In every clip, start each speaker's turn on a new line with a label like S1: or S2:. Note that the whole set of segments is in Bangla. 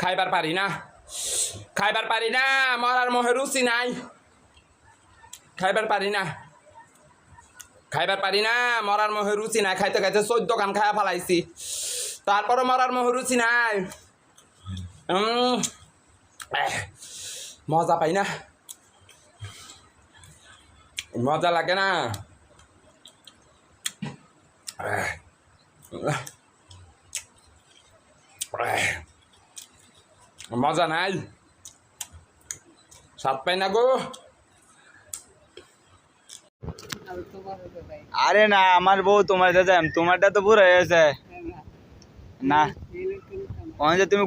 S1: খাইবার পারি না, খাইবার পারি না, মরার মোহে রুচি নাই, খাইবার পারি না, খাইবার পারি না, মরার মোহে রুচি নাই, খাইতে খাইতে 14 কান খায়া ফেলাইছি, তারপরে মরার মোহে রুচি নাই। মজা পাই না, মজা লাগে না। মজা নাই, স্বাদ পাই না গো।
S2: আরে না, আমার বউ তোমার দাদা, তোমারটা তো পুরো হয়ে গেছে না। ওখানে যে তুমি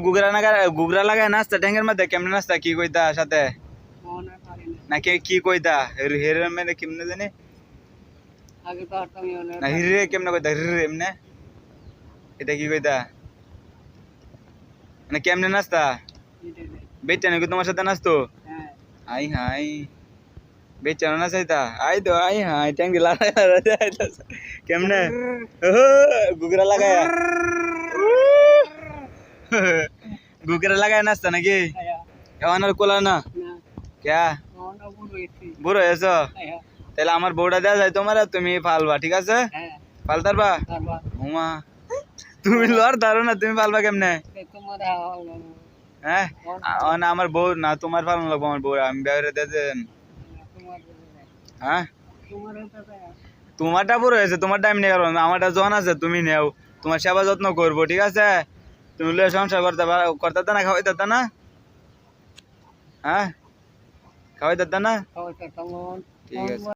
S2: গুগরা লাগায় নাচতা ট্যাঙ্গের মধ্যে, কেমনে নাচতা, কি কইতা সাথে না, কি কইতা হেরের মধ্যে কেমনে জানি না, হিরে কেমনে কইতা, হিরে এমনে, এটা কি কইতা মানে কেমনে নাচতা, বেচা নাকি তোমার সাথে নাচতো? আই হাই, বেচা না চাইতা, আই তো আই হাই ট্যাঙ্কি লাগায় কেমনে গুগরা লাগায়, গুগরা লাগায় নাচতা নাকি? এখন আর কোলা না ক্যা বুড়ো হয়েছ? তাহলে আমার বউটা দেওয়া যায় তোমার, তুমি পালবা, ঠিক আছে? পালতারবা? হুমা তুমি লড় ধরো না, তুমি পালবা কেমনে? হ্যাঁ না, আমার বউ না, তোমার পালন লাগবো, আমার বউ আমি বেড়ে দেন। হ্যাঁ তোমারটা পুরো হয়েছে, তোমার টাইম নিয়ে পারবো, আমারটা জন আছে, তুমি নেও, তোমার সেবা যত্ন করবো, ঠিক আছে? তুমি সংসার করতে না, খাওয়াইতে না, হ্যাঁ খাওয়াইতে না, ঠিক আছে।